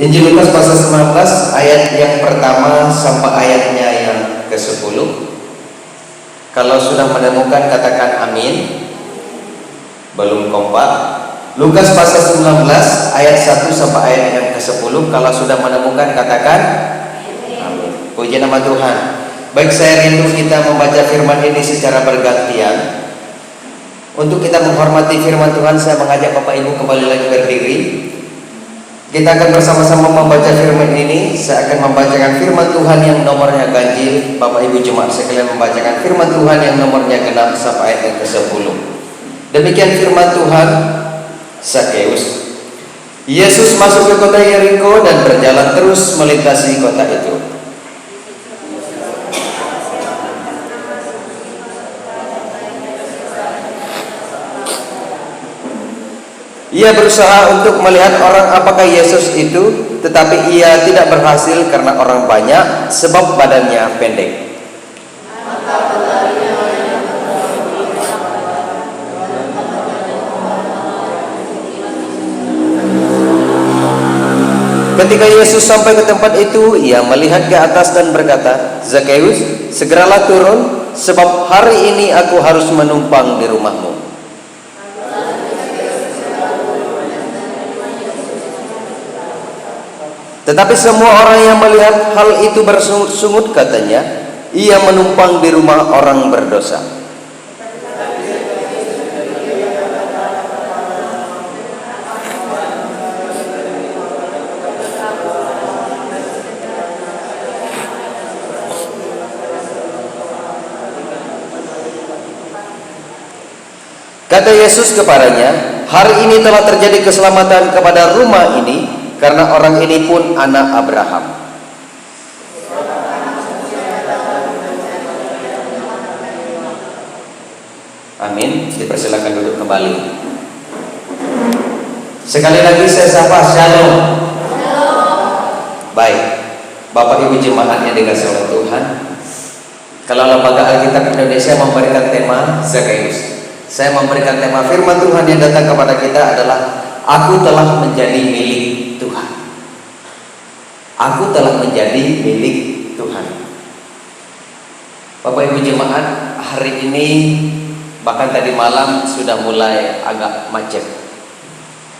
Injil Lukas pasal 19 ayat yang pertama sampai ayatnya yang ke-10. Kalau sudah menemukan katakan amin. Belum kompak. Lukas pasal 19 ayat 1 sampai ayat yang ke-10. Kalau sudah menemukan katakan amin. Puji nama Tuhan. Baik, saya rindu kita membaca firman ini secara bergantian. Untuk kita menghormati firman Tuhan, saya mengajak Bapak Ibu kembali lagi berdiri. Kita akan bersama-sama membaca firman ini. Saya akan membacakan firman Tuhan yang nomornya ganjil. Bapak Ibu jemaat sekalian membacakan firman Tuhan yang nomornya genap sampai ayat yang ke-10. Demikian firman Tuhan. Zakeus. Yesus masuk ke kota Yeriko dan berjalan terus melintasi kota itu. Ia berusaha untuk melihat orang apakah Yesus itu, tetapi ia tidak berhasil karena orang banyak, sebab badannya pendek. Ketika Yesus sampai ke tempat itu, ia melihat ke atas dan berkata, "Zakeus, segeralah turun, sebab hari ini aku harus menumpang di rumahmu." Tetapi semua orang yang melihat hal itu bersungut-sungut katanya, ia menumpang di rumah orang berdosa. Kata Yesus kepadanya, "Hari ini telah terjadi keselamatan kepada rumah ini, karena orang ini pun anak Abraham. Amin. Dipersilakan duduk kembali. Sekali lagi saya sapa shalom. Baik, Bapak Ibu jemaat yang dikasihi oleh Tuhan, kalau Lembaga Alkitab Indonesia memberikan tema Zakeus, saya memberikan tema firman Tuhan yang datang kepada kita adalah Aku telah menjadi milik Tuhan. Aku telah menjadi milik Tuhan. Bapak Ibu jemaat, hari ini bahkan tadi malam sudah mulai agak macet.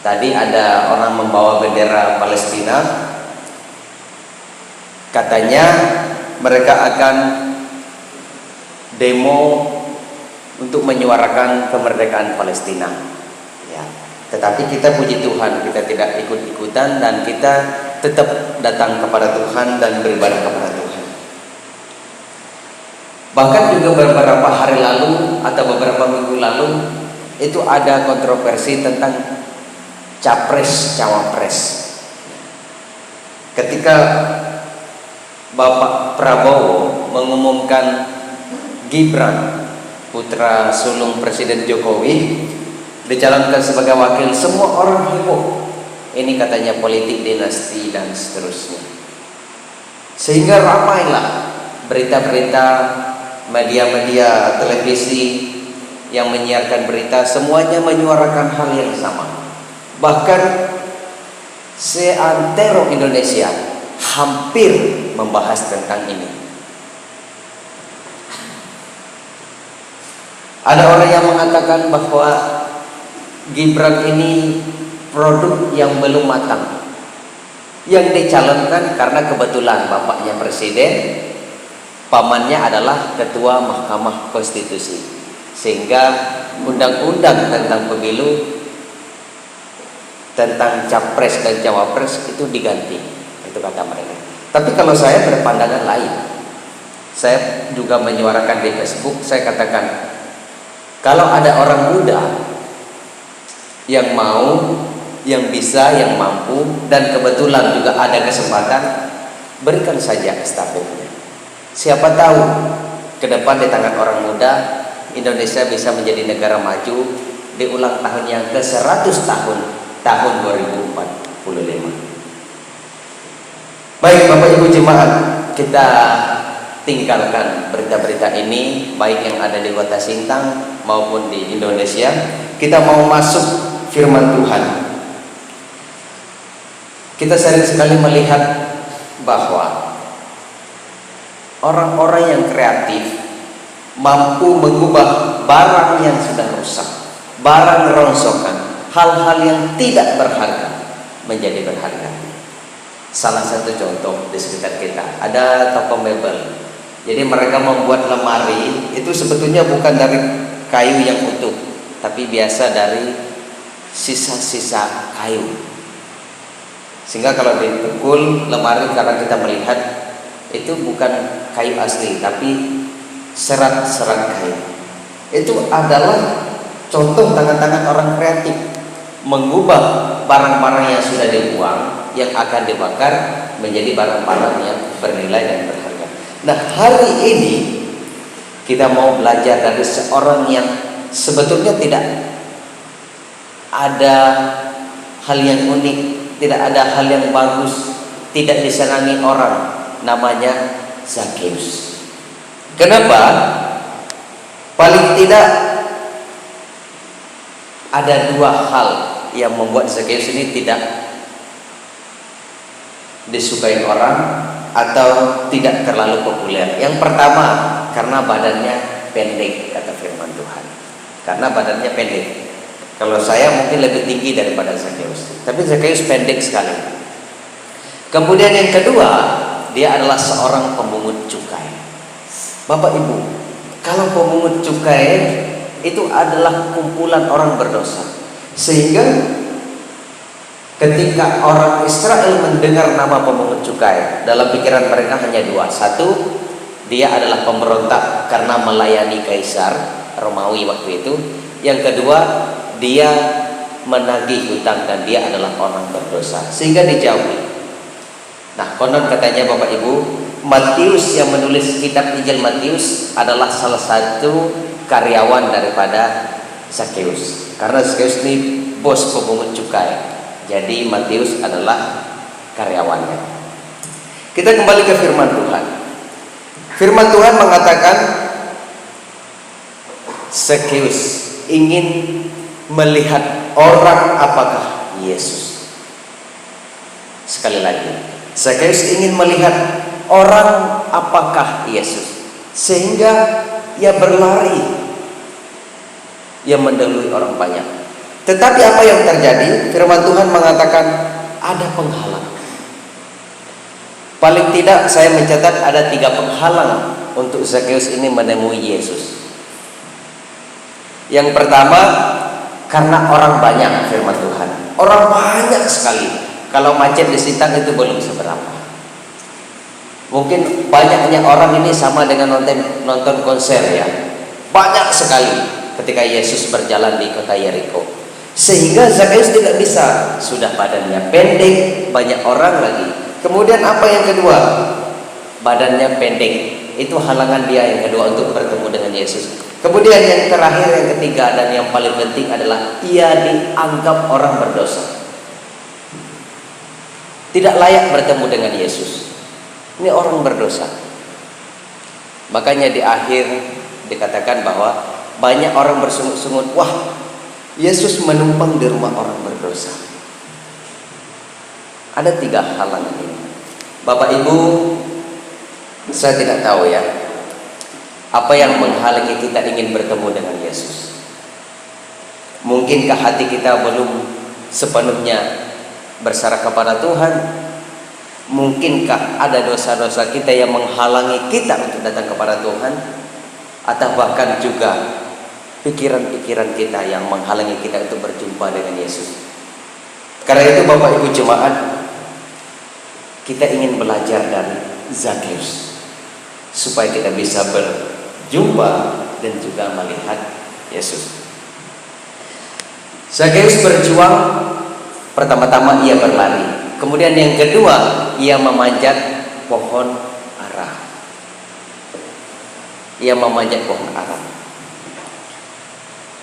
Tadi ada orang membawa bendera Palestina. Katanya mereka akan demo untuk menyuarakan kemerdekaan Palestina. Ya. Tetapi kita puji Tuhan, kita tidak ikut-ikutan dan kita tetap datang kepada Tuhan dan beribadah kepada Tuhan. Bahkan juga beberapa hari lalu atau beberapa minggu lalu itu ada kontroversi tentang capres-cawapres. Ketika Bapak Prabowo mengumumkan Gibran, putra sulung Presiden Jokowi, dicalonkan sebagai wakil, semua orang heboh. Ini katanya politik dinasti dan seterusnya. Sehingga ramailah berita-berita, media-media televisi yang menyiarkan berita, semuanya menyuarakan hal yang sama. Bahkan seantero Indonesia hampir membahas tentang ini. Ada orang yang mengatakan bahwa Gibran ini produk yang belum matang, yang dicalonkan karena kebetulan bapaknya presiden, pamannya adalah ketua Mahkamah Konstitusi, sehingga undang-undang tentang pemilu, tentang capres dan cawapres itu diganti. Itu kata mereka. Tapi kalau saya berpandangan lain, saya juga menyuarakan di Facebook, saya katakan, kalau ada orang muda yang mau, yang bisa, yang mampu, dan kebetulan juga ada kesempatan, berikan saja estafetnya. Siapa tahu ke depan di tangan orang muda Indonesia bisa menjadi negara maju di ulang tahun yang ke-100 tahun 2045. Baik Bapak Ibu jemaat, kita tinggalkan berita-berita ini, baik yang ada di kota Sintang maupun di Indonesia. Kita mau masuk firman Tuhan. Kita sering sekali melihat bahwa orang-orang yang kreatif mampu mengubah barang yang sudah rusak, barang rongsokan, hal-hal yang tidak berharga menjadi berharga. Salah satu contoh di sekitar kita ada toko mebel. Jadi mereka membuat lemari itu sebetulnya bukan dari kayu yang utuh, tapi biasa dari sisa-sisa kayu. Sehingga kalau dipukul lemari, karena kita melihat itu bukan kayu asli, tapi serat-serat kayu. Itu adalah contoh tangan-tangan orang kreatif mengubah barang-barang yang sudah dibuang, yang akan dibakar, menjadi barang-barang yang bernilai dan berharga. Nah, hari ini kita mau belajar dari seorang yang sebetulnya tidak ada hal yang unik, tidak ada hal yang bagus, tidak disenangi orang, namanya Zakheus. Kenapa? Paling tidak ada dua hal yang membuat Zakheus ini tidak disukai orang atau tidak terlalu populer. Yang pertama, karena badannya pendek, kata firman Tuhan. Karena badannya pendek. Kalau saya mungkin lebih tinggi daripada Zakheus, tapi Zakheus pendek sekali. Kemudian yang kedua, dia adalah seorang pemungut cukai. Bapak Ibu, kalau pemungut cukai itu adalah kumpulan orang berdosa, sehingga ketika orang Israel mendengar nama pemungut cukai, dalam pikiran mereka hanya dua. Satu, dia adalah pemberontak karena melayani Kaisar Romawi waktu itu. Yang kedua, dia menagih hutang dan dia adalah orang berdosa, sehingga dijauhi. Nah, konon katanya Bapak Ibu, Matius yang menulis kitab Injil Matius adalah salah satu karyawan daripada Zakheus. Karena Zakheus ini bos pemungut cukai, jadi Matius adalah karyawannya. Kita kembali ke firman Tuhan. Firman Tuhan mengatakan Zakheus ingin melihat orang apakah Yesus. Sekali lagi, Zakheus ingin melihat orang apakah Yesus, sehingga ia berlari, ia mendahului orang banyak. Tetapi apa yang terjadi? Firman Tuhan mengatakan ada penghalang. Paling tidak saya mencatat ada 3 penghalang untuk Zakheus ini menemui Yesus. Yang pertama, karena orang banyak, firman Tuhan. Orang banyak sekali. Kalau macet di Sintang itu belum seberapa. Mungkin banyaknya orang ini sama dengan nonton konser ya. Banyak sekali ketika Yesus berjalan di kota Yeriko. Sehingga Zakheus tidak bisa, sudah badannya pendek, banyak orang lagi. Kemudian apa yang kedua? Badannya pendek. Itu halangan dia yang kedua untuk bertemu dengan Yesus. Kemudian yang terakhir, yang ketiga dan yang paling penting adalah ia dianggap orang berdosa. Tidak layak bertemu dengan Yesus. Ini orang berdosa. Makanya di akhir dikatakan bahwa banyak orang bersungut-sungut, wah, Yesus menumpang di rumah orang berdosa. Ada 3 halangan ini. Bapak Ibu, saya tidak tahu ya, apa yang menghalangi kita ingin bertemu dengan Yesus. Mungkinkah hati kita belum sepenuhnya bersarah kepada Tuhan? Mungkinkah ada dosa-dosa kita yang menghalangi kita untuk datang kepada Tuhan? Atau bahkan juga pikiran-pikiran kita yang menghalangi kita untuk berjumpa dengan Yesus? Karena itu Bapak Ibu jemaat, kita ingin belajar dari Zakheus supaya kita bisa berjumpa dan juga melihat Yesus. Zakheus berjuang. Pertama-tama ia berlari. Kemudian yang kedua, ia memanjat pohon ara. Ia memanjat pohon ara.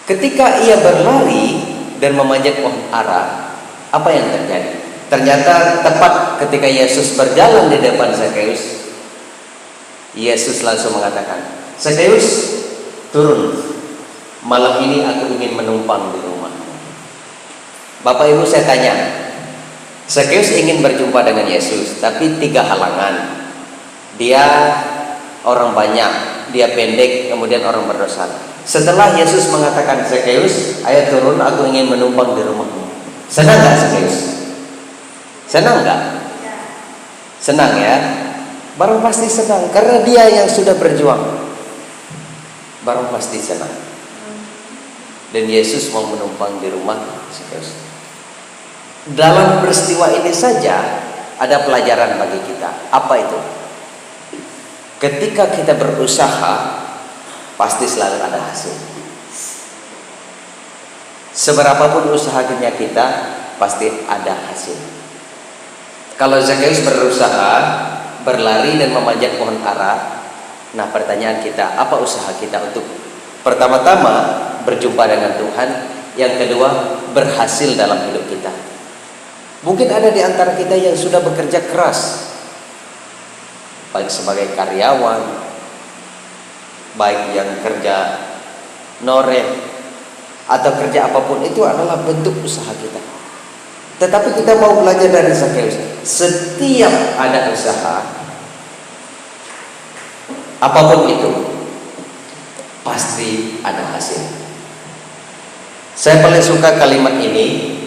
Ketika ia berlari dan memanjat pohon ara, apa yang terjadi? Ternyata tepat ketika Yesus berjalan di depan Zakheus, Yesus langsung mengatakan, Zakheus, turun. Malam ini aku ingin menumpang di rumah. Bapak Ibu, saya tanya, Zakheus ingin berjumpa dengan Yesus, tapi 3 halangan. Dia orang banyak, dia pendek, kemudian orang berdosa. Setelah Yesus mengatakan, Zakheus, ayo turun, aku ingin menumpang di rumahmu. Senang nggak Zakheus? Senang nggak? Senang ya? Baru pasti senang, karena dia yang sudah berjuang. Baru pasti senang. Dan Yesus mau menumpang di rumah Zakheus. Dalam peristiwa ini saja ada pelajaran bagi kita. Apa itu? Ketika kita berusaha, pasti selalu ada hasil. Seberapapun usahanya kita, pasti ada hasil. Kalau Zakheus berusaha, berlari dan memanjat pohon ara, nah pertanyaan kita, apa usaha kita untuk pertama-tama berjumpa dengan Tuhan, yang kedua berhasil dalam hidup kita? Mungkin ada di antara kita yang sudah bekerja keras, baik sebagai karyawan, baik yang kerja noreh atau kerja apapun, itu adalah bentuk usaha kita. Tetapi kita mau belajar dari Zakheus. Setiap ada usaha, apapun itu, pasti ada hasil. Saya paling suka kalimat ini,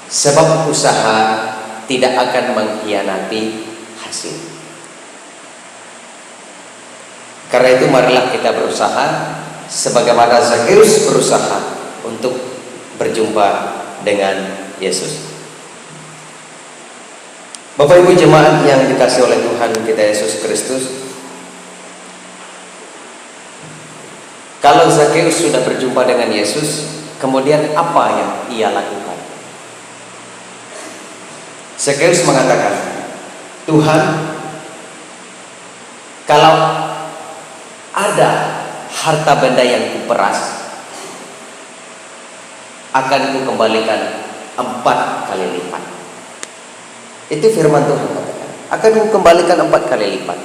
sebab usaha tidak akan mengkhianati hasil. Karena itu marilah kita berusaha sebagaimana Zakheus berusaha untuk berjumpa dengan Yesus. Bapak Ibu jemaat yang dikasihi oleh Tuhan kita Yesus Kristus, kalau Zakheus sudah berjumpa dengan Yesus, kemudian apa yang ia lakukan? Zakheus mengatakan, Tuhan, kalau ada harta benda yang kuperas, akan kukembalikan 4 kali lipat. Itu firman Tuhan katakan, akan kukembalikan 4 kali lipat.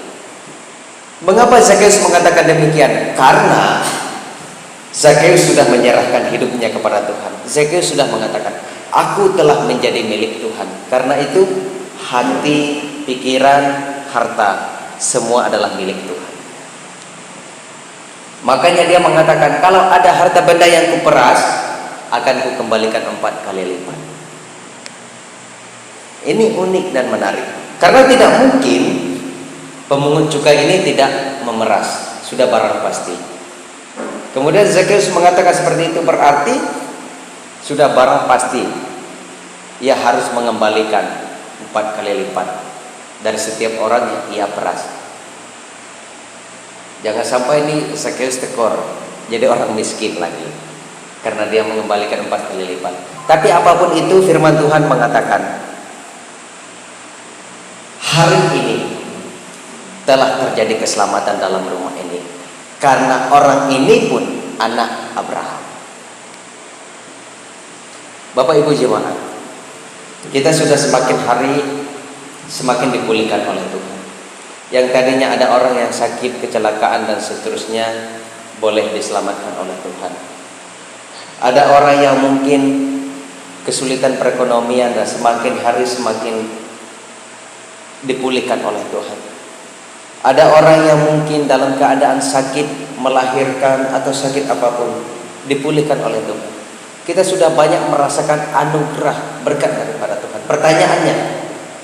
Mengapa Zakheus mengatakan demikian? Karena Zakheus sudah menyerahkan hidupnya kepada Tuhan. Zakheus sudah mengatakan, aku telah menjadi milik Tuhan. Karena itu hati, pikiran, harta, semua adalah milik Tuhan. Makanya dia mengatakan, kalau ada harta benda yang kuperas, akan kukembalikan 4 kali lipat. Ini unik dan menarik, karena tidak mungkin pemungut cukai ini tidak memeras, sudah barang pasti. Kemudian Zakheus mengatakan seperti itu, berarti sudah barang pasti ia harus mengembalikan 4 kali lipat dari setiap orang yang ia peras. Jangan sampai ini Zakheus tekor, jadi orang miskin lagi, karena dia mengembalikan 4 kali lipat. Tapi apapun itu, firman Tuhan mengatakan, hari ini telah terjadi keselamatan dalam rumah ini, karena orang ini pun anak Abraham. Bapak Ibu jemaat, kita sudah semakin hari semakin dipulihkan oleh Tuhan. Yang tadinya ada orang yang sakit, kecelakaan dan seterusnya, boleh diselamatkan oleh Tuhan. Ada orang yang mungkin kesulitan perekonomian dan semakin hari semakin dipulihkan oleh Tuhan. Ada orang yang mungkin dalam keadaan sakit, melahirkan atau sakit apapun, dipulihkan oleh Tuhan. Kita sudah banyak merasakan anugerah berkat daripada Tuhan. Pertanyaannya,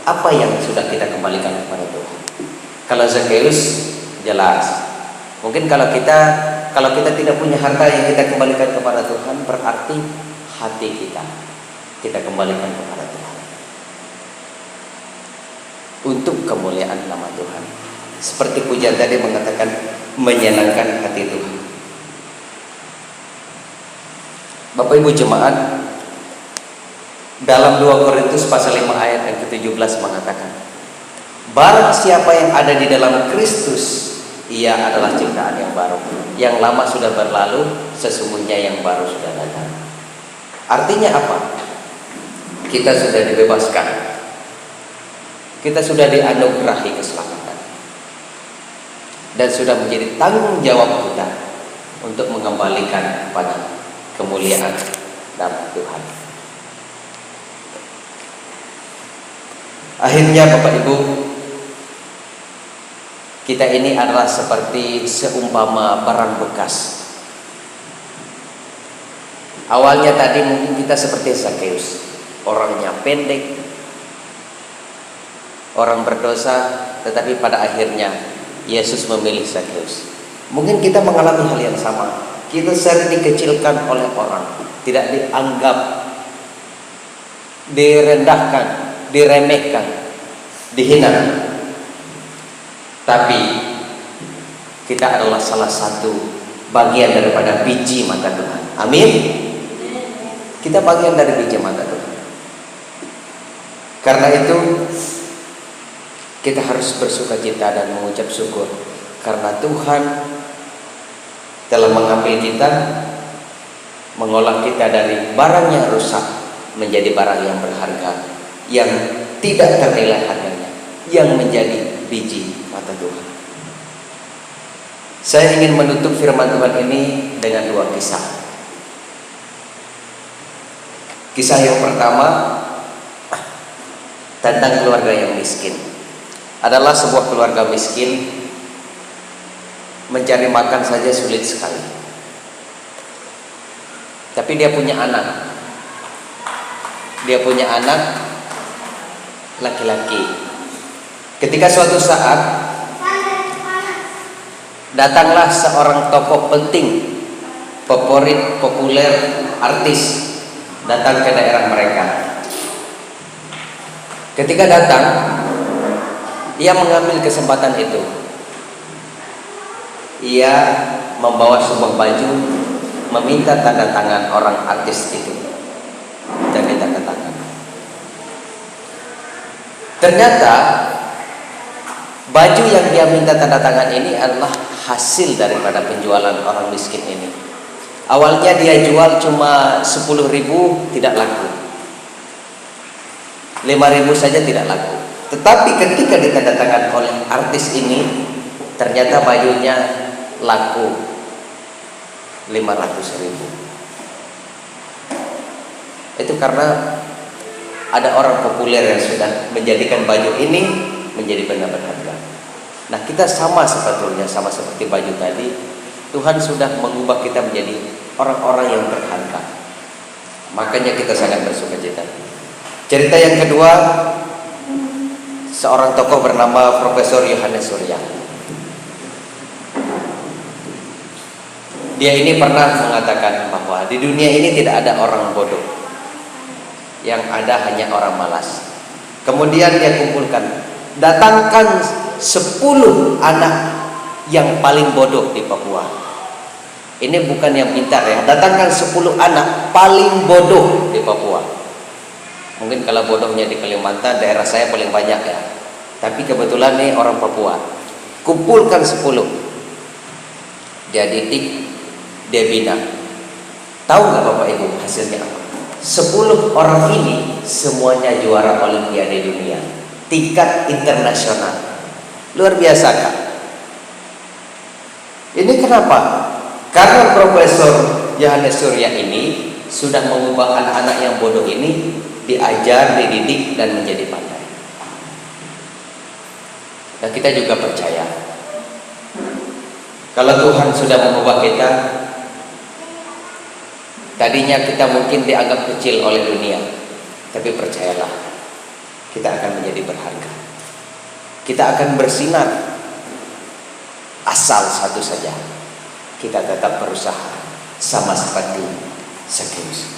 apa yang sudah kita kembalikan kepada Tuhan? Kalau Zakheus jelas. Mungkin kalau kita tidak punya harta yang kita kembalikan kepada Tuhan, berarti hati kita kembalikan kepada Tuhan, untuk kemuliaan nama Tuhan. Seperti pujian tadi mengatakan, menyenangkan hati Tuhan. Bapak Ibu jemaat, dalam 2 Korintus pasal 5 ayat yang ke-17 mengatakan, barang siapa yang ada di dalam Kristus, ia adalah ciptaan yang baru. Yang lama sudah berlalu, sesungguhnya yang baru sudah datang. Artinya apa? Kita sudah dibebaskan, kita sudah dianugerahi keselamatan, dan sudah menjadi tanggung jawab kita untuk mengembalikan kepada kemuliaan nama Tuhan. Akhirnya Bapak Ibu, kita ini adalah seperti seumpama barang bekas. Awalnya tadi mungkin kita seperti Zakheus, orangnya pendek, orang berdosa, tetapi pada akhirnya Yesus memilih Zakheus. Mungkin kita mengalami hal yang sama. Kita sering dikecilkan oleh orang, tidak dianggap, direndahkan, diremehkan, dihina. Tapi kita adalah salah satu bagian daripada biji mata Tuhan. Amin. Kita bagian dari biji mata Tuhan. Karena itu kita harus bersukacita dan mengucap syukur karena Tuhan telah mengambil kita, mengolah kita dari barang yang rusak menjadi barang yang berharga, yang tidak ternilai harganya, yang menjadi biji mata Tuhan. Saya ingin menutup firman Tuhan ini dengan dua kisah. Kisah yang pertama tentang keluarga yang miskin. Adalah sebuah keluarga miskin, mencari makan saja sulit sekali. Tapi dia punya anak. Dia punya anak laki-laki. Ketika suatu saat datanglah seorang tokoh penting, favorit, populer, artis datang ke daerah mereka. Ketika datang, ia mengambil kesempatan itu. Ia membawa sebuah baju, meminta tanda tangan orang artis itu, dan ditanda tangan. Ternyata baju yang dia minta tanda tangan ini adalah hasil daripada penjualan orang miskin ini. Awalnya dia jual cuma 10.000, tidak laku. 5.000 saja tidak laku. Tetapi ketika ditandatangan oleh artis ini, ternyata bajunya laku 500.000. Itu karena ada orang populer yang sudah menjadikan baju ini menjadi benda berharga. Nah, kita sama sebetulnya, sama seperti baju tadi. Tuhan sudah mengubah kita menjadi orang-orang yang berharga. Makanya kita sangat bersukacita. Cerita yang kedua, seorang tokoh bernama Profesor Yohanes Surya. Dia ini pernah mengatakan bahwa di dunia ini tidak ada orang bodoh, yang ada hanya orang malas. Kemudian dia kumpulkan, datangkan 10 anak yang paling bodoh di Papua. Ini bukan yang pintar ya, datangkan 10 anak paling bodoh di Papua. Mungkin kalau bodohnya di Kalimantan, daerah saya paling banyak ya. Tapi kebetulan nih orang Papua. Kumpulkan 10. Dia didik, dia bina. Tahu nggak Bapak Ibu hasilnya apa? 10 orang ini semuanya juara Olimpiade dunia, tingkat internasional. Luar biasa kan? Ini kenapa? Karena Profesor Yohanes Surya ini sudah mengubah anak-anak yang bodoh ini diajar, dididik, dan menjadi pandai. Dan kita juga percaya kalau Tuhan sudah mengubah kita, tadinya kita mungkin dianggap kecil oleh dunia, tapi percayalah, kita akan menjadi berharga. Kita akan bersinar, asal satu saja, kita tetap berusaha sama seperti Zakheus.